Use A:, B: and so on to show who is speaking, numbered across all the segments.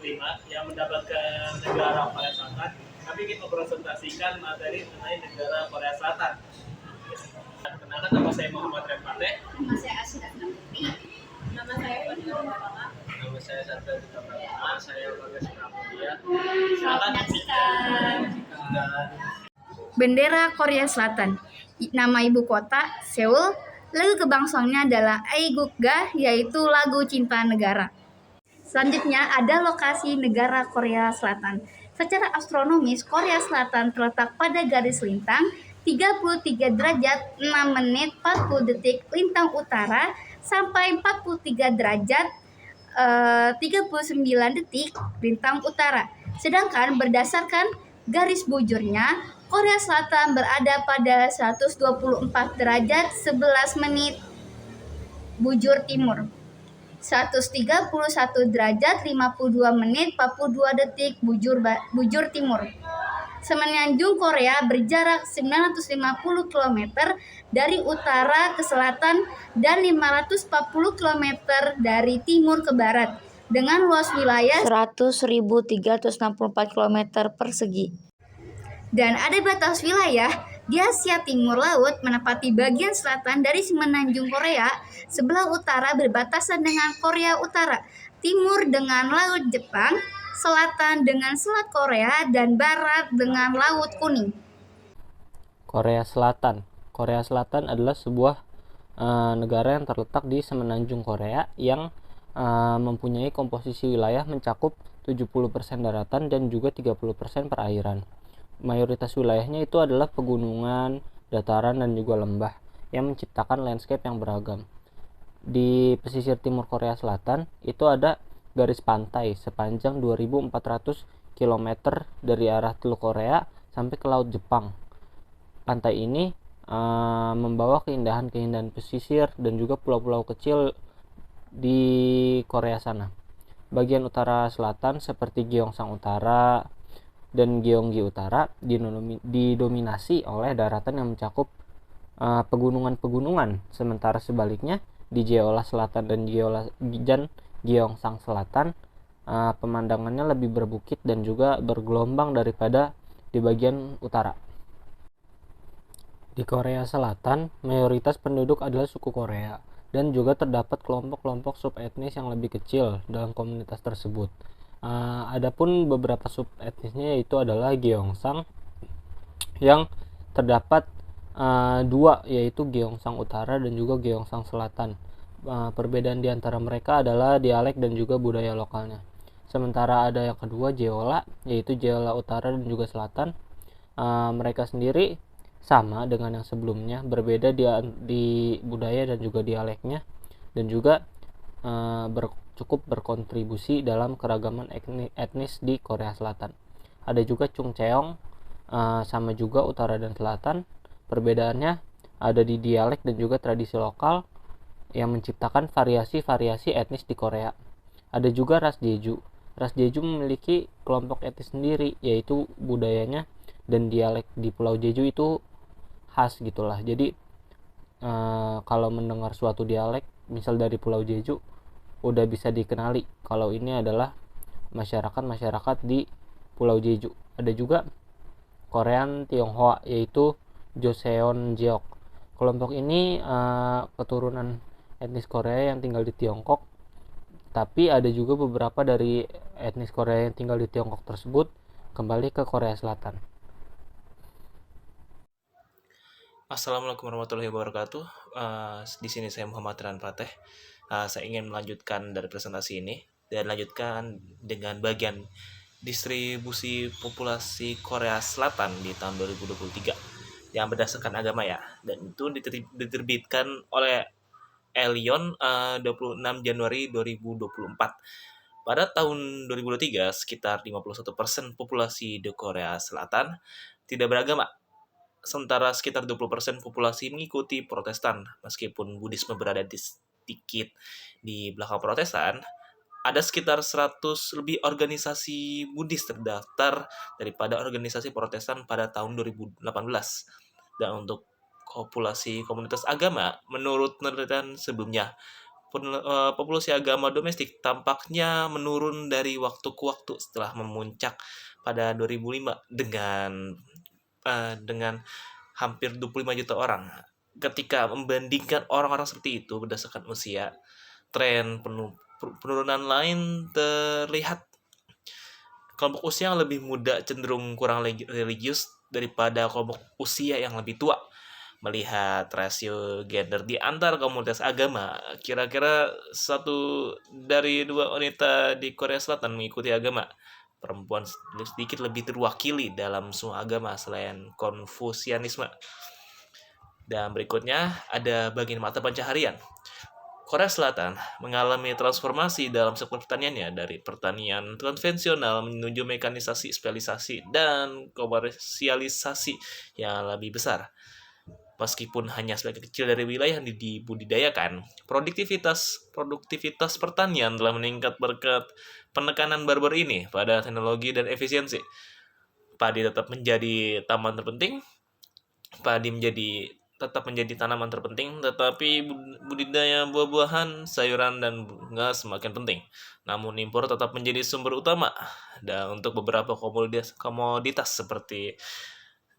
A: 5 yang mendapatkan negara Korea Selatan. Kami ingin mempresentasikan materi mengenai negara Korea Selatan. Kenalkan, nama saya Muhammad Repate.
B: Nama saya Asyidah Namuti. Nama saya Fadila Mutawala.
A: Nama saya Sarda Duta Pratama. Saya warga Singapura.
B: Selamat menyaksikan.
C: Bendera Korea Selatan. Nama ibu kota Seoul. Lagu kebangsaannya adalah Aegukga, yaitu lagu cinta negara. Selanjutnya ada lokasi negara Korea Selatan. Secara astronomis, Korea Selatan terletak pada garis lintang 33 derajat 6 menit 40 detik lintang utara sampai 43 derajat 39 detik lintang utara. Sedangkan berdasarkan garis bujurnya, Korea Selatan berada pada 124 derajat 11 menit bujur timur, 131 derajat 52 menit 42 detik bujur timur. Semenanjung Korea berjarak 950 km dari utara ke selatan dan 540 km dari timur ke barat, dengan luas wilayah 100.364 km persegi. Dan ada batas wilayah di Asia Timur Laut menepati bagian selatan dari semenanjung Korea, sebelah utara berbatasan dengan Korea Utara, timur dengan Laut Jepang, selatan dengan Selat Korea, dan barat dengan Laut Kuning.
D: Korea Selatan. Korea Selatan adalah sebuah negara yang terletak di semenanjung Korea yang mempunyai komposisi wilayah mencakup 70% daratan dan juga 30% perairan. Mayoritas wilayahnya itu adalah pegunungan, dataran, dan juga lembah yang menciptakan landscape yang beragam. Di pesisir timur Korea Selatan itu ada garis pantai sepanjang 2.400 km dari arah Teluk Korea sampai ke Laut Jepang. Pantai ini membawa keindahan-keindahan pesisir dan juga pulau-pulau kecil di Korea sana. Bagian utara selatan seperti Gyeongsang Utara dan Gyeonggi Utara didominasi oleh daratan yang mencakup pegunungan-pegunungan, sementara sebaliknya di Jeolla Selatan dan Gyeongsang Selatan pemandangannya lebih berbukit dan juga bergelombang daripada di bagian utara. Di Korea Selatan, mayoritas penduduk adalah suku Korea dan juga terdapat kelompok-kelompok subetnis yang lebih kecil dalam komunitas tersebut. Adapun beberapa subetnisnya yaitu adalah Gyeongsang yang terdapat dua, yaitu Gyeongsang Utara dan juga Gyeongsang Selatan. Perbedaan di antara mereka adalah dialek dan juga budaya lokalnya. Sementara ada yang kedua, Jeolla, yaitu Jeolla Utara dan juga Selatan. Mereka sendiri sama dengan yang sebelumnya, berbeda di budaya dan juga dialeknya, dan juga cukup berkontribusi dalam keragaman etnis di Korea Selatan. Ada juga Chungcheong, sama juga utara dan selatan. Perbedaannya ada di dialek dan juga tradisi lokal yang menciptakan variasi-variasi etnis di Korea. Ada juga ras Jeju. Ras Jeju memiliki kelompok etnis sendiri, yaitu budayanya dan dialek di Pulau Jeju itu khas gitulah. Jadi kalau mendengar suatu dialek misal dari Pulau Jeju, udah bisa dikenali kalau ini adalah masyarakat di Pulau Jeju. Ada juga Korean Tionghoa, yaitu Joseon-jeok. Kelompok ini keturunan etnis Korea yang tinggal di Tiongkok, tapi ada juga beberapa dari etnis Korea yang tinggal di Tiongkok tersebut kembali ke Korea Selatan.
A: Assalamualaikum warahmatullahi wabarakatuh. Di sini saya Muhammad Repate. Saya ingin melanjutkan dari presentasi ini dan lanjutkan dengan bagian distribusi populasi Korea Selatan di tahun 2023 yang berdasarkan agama ya, dan itu diterbitkan oleh Elion 26 Januari 2024. Pada tahun 2023 sekitar 51% populasi di Korea Selatan tidak beragama, sementara sekitar 20% populasi mengikuti Protestan. Meskipun Buddhisme berada sedikit di belakang Protestan, ada sekitar 100 lebih organisasi Buddhis terdaftar daripada organisasi Protestan pada tahun 2018. Dan untuk populasi komunitas agama, menurut penelitian sebelumnya, populasi agama domestik tampaknya menurun dari waktu ke waktu setelah memuncak pada 2005 dengan hampir 25 juta orang. Ketika membandingkan orang-orang seperti itu berdasarkan usia, tren penurunan lain terlihat. Kelompok usia yang lebih muda cenderung kurang religius daripada kelompok usia yang lebih tua. Melihat rasio gender di antara komunitas agama, kira-kira 1 dari 2 wanita di Korea Selatan mengikuti agama. Perempuan sedikit lebih terwakili dalam semua agama selain Konfusianisme. Dan berikutnya ada bagian mata pencaharian. Korea Selatan mengalami transformasi dalam sektor pertaniannya dari pertanian konvensional menuju mekanisasi, spesialisasi, dan komersialisasi yang lebih besar. Meskipun hanya sebagian kecil dari wilayah yang dibudidayakan, produktivitas pertanian telah meningkat berkat penekanan baru-baru ini pada teknologi dan efisiensi. Padi tetap menjadi tetap menjadi tanaman terpenting, tetapi budidaya buah-buahan, sayuran, dan bunga semakin penting. Namun impor tetap menjadi sumber utama dan untuk beberapa komoditas seperti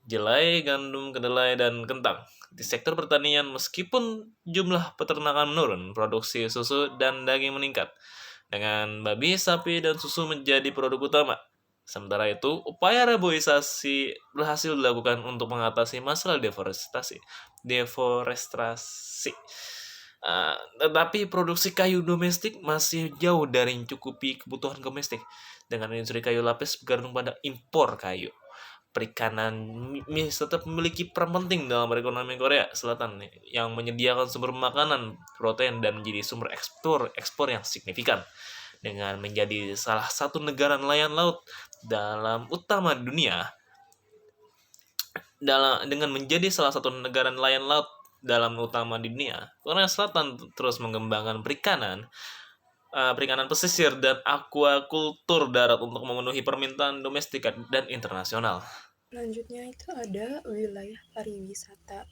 A: jelai, gandum, kedelai, dan kentang. Di sektor pertanian, meskipun jumlah peternakan menurun, produksi susu dan daging meningkat, dengan babi, sapi, dan susu menjadi produk utama. Sementara itu, upaya reboisasi berhasil dilakukan untuk mengatasi masalah deforestasi. Tetapi produksi kayu domestik masih jauh dari mencukupi kebutuhan domestik, dengan industri kayu lapis bergantung pada impor kayu. Perikanan tetap memiliki peran penting dalam perekonomian Korea Selatan yang menyediakan sumber makanan, protein, dan menjadi sumber ekspor yang signifikan. Dengan menjadi salah satu negara nelayan laut utama di dunia, Korea Selatan terus mengembangkan perikanan pesisir dan aquakultur darat untuk memenuhi permintaan domestik dan internasional.
B: Selanjutnya itu ada wilayah pariwisata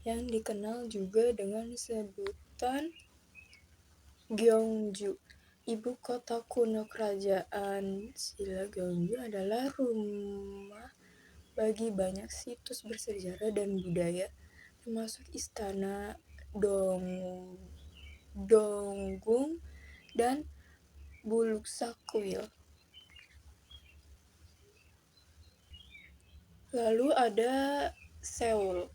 B: yang dikenal juga dengan sebutan Gyeongju. Ibu kota kuno kerajaan Silla Gyeongju adalah rumah bagi banyak situs bersejarah dan budaya, termasuk istana Donggung dan Bulgaksil. Lalu ada Seoul.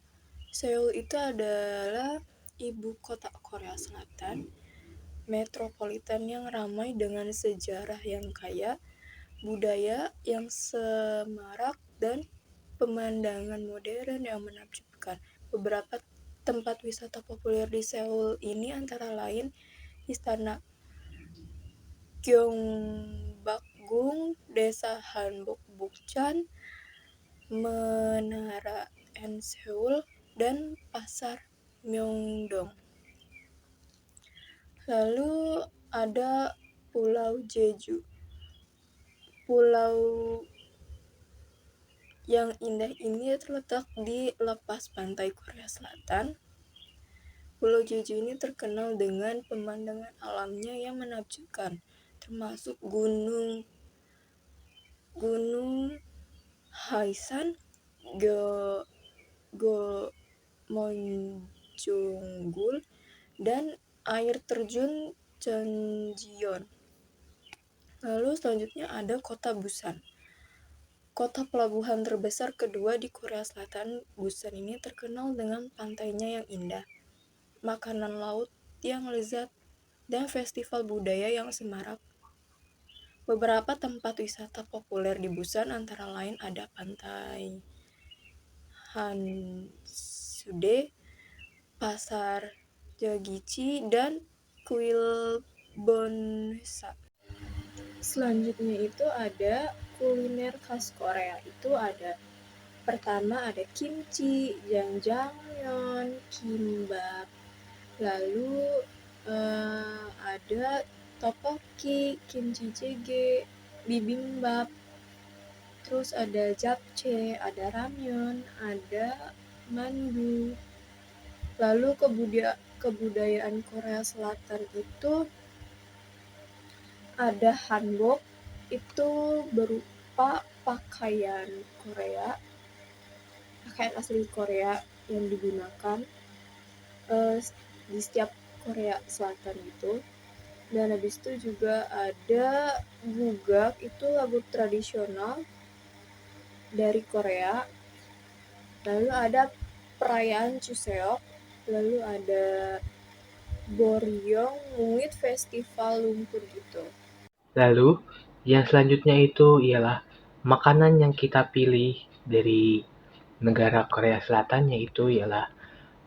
B: Seoul itu adalah ibu kota Korea Selatan, metropolitan yang ramai dengan sejarah yang kaya, budaya yang semarak, dan pemandangan modern yang menakjubkan. Beberapa tempat wisata populer di Seoul ini antara lain Istana Gyeongbokgung, Desa Hanbok-bukchan, Menara Seoul, dan Pasar Myeongdong. Lalu ada Pulau Jeju. Pulau yang indah ini terletak di lepas pantai Korea Selatan. Pulau Jeju ini terkenal dengan pemandangan alamnya yang menakjubkan, termasuk Gunung Haisan, Monjonggul, dan air terjun Cheonjeon. Lalu selanjutnya ada kota Busan. Kota pelabuhan terbesar kedua di Korea Selatan, Busan ini terkenal dengan pantainya yang indah, makanan laut yang lezat, dan festival budaya yang semarak. Beberapa tempat wisata populer di Busan antara lain ada Pantai Hansudae, Pasar Jeoggi, dan Kuil Bonsha. Selanjutnya itu ada kuliner khas Korea. Itu ada pertama ada kimchi, jjajangmyeon, kimbap. Lalu ada tteokbokki, kimchi jjigae, bibimbap. Terus ada japchae, ada ramyeon, ada mandu. Lalu kebudayaan Korea Selatan itu ada hanbok, itu berupa pakaian Korea, pakaian asli Korea yang digunakan di setiap Korea Selatan gitu. Dan habis itu juga ada gugak, itu lagu tradisional dari Korea. Lalu ada perayaan Chuseok, lalu ada Boryong, Muit Festival lumpur gitu.
E: Lalu, yang selanjutnya itu ialah makanan yang kita pilih dari negara Korea Selatan, yaitu ialah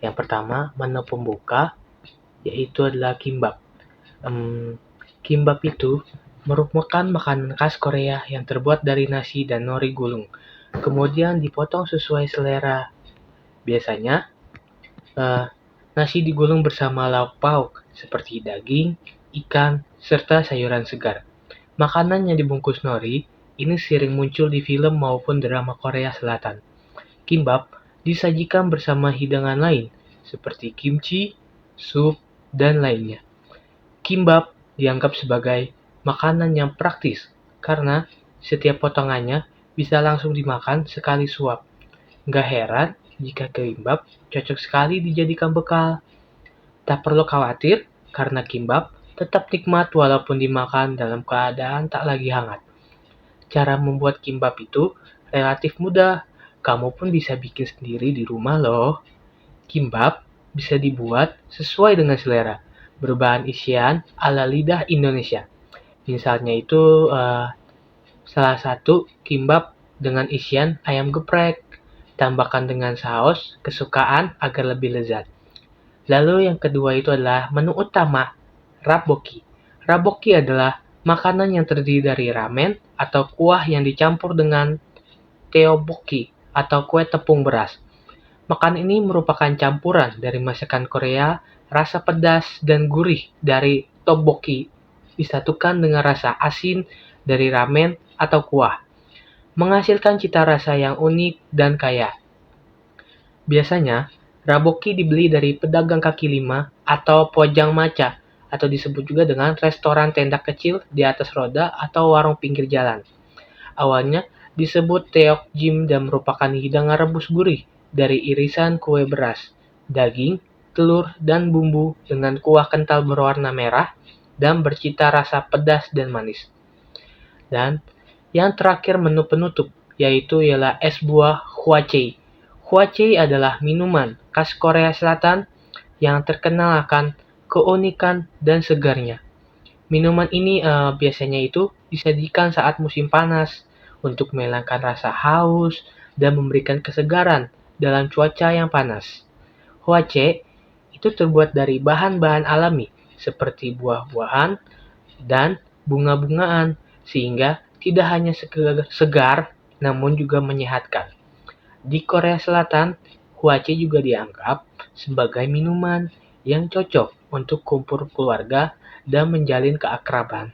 E: yang pertama menu pembuka, yaitu adalah kimbap. Kimbap itu merupakan makanan khas Korea yang terbuat dari nasi dan nori gulung, kemudian dipotong sesuai selera. Biasanya, nasi digulung bersama lauk pauk seperti daging, ikan, serta sayuran segar. Makanan yang dibungkus nori ini sering muncul di film maupun drama Korea Selatan. Kimbap disajikan bersama hidangan lain seperti kimchi, sup, dan lainnya. Kimbap dianggap sebagai makanan yang praktis karena setiap potongannya bisa langsung dimakan sekali suap. Nggak heran jika kimbap cocok sekali dijadikan bekal. Tak perlu khawatir karena kimbap tetap nikmat walaupun dimakan dalam keadaan tak lagi hangat. Cara membuat kimbap itu relatif mudah. Kamu pun bisa bikin sendiri di rumah loh. Kimbap bisa dibuat sesuai dengan selera, berbahan isian ala lidah Indonesia. Misalnya itu salah satu kimbap dengan isian ayam geprek, tambahkan dengan saus kesukaan agar lebih lezat. Lalu yang kedua itu adalah menu utama, raboki. Raboki adalah makanan yang terdiri dari ramen atau kuah yang dicampur dengan tteokbokki atau kue tepung beras. Makanan ini merupakan campuran dari masakan Korea, rasa pedas dan gurih dari tteokbokki disatukan dengan rasa asin dari ramen atau kuah, menghasilkan cita rasa yang unik dan kaya. Biasanya, raboki dibeli dari pedagang kaki lima atau pojang maca, atau disebut juga dengan restoran tenda kecil di atas roda atau warung pinggir jalan. Awalnya disebut tteokjim dan merupakan hidangan rebus gurih dari irisan kue beras, daging, telur, dan bumbu dengan kuah kental berwarna merah dan bercita rasa pedas dan manis. Dan yang terakhir menu penutup, yaitu ialah es buah hwachei. Hwachei adalah minuman khas Korea Selatan yang terkenal akan keunikan dan segarnya. Minuman ini biasanya itu disajikan saat musim panas untuk menghilangkan rasa haus dan memberikan kesegaran dalam cuaca yang panas. Hwachei itu terbuat dari bahan-bahan alami seperti buah-buahan dan bunga-bungaan sehingga tidak hanya segar namun juga menyehatkan. Di Korea Selatan, hwachei juga dianggap sebagai minuman yang cocok untuk kumpul keluarga dan menjalin keakraban.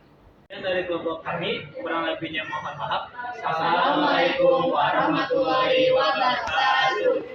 E: Dari kelompok kami, kurang lebihnya mohon maaf. Assalamualaikum warahmatullahi wabarakatuh.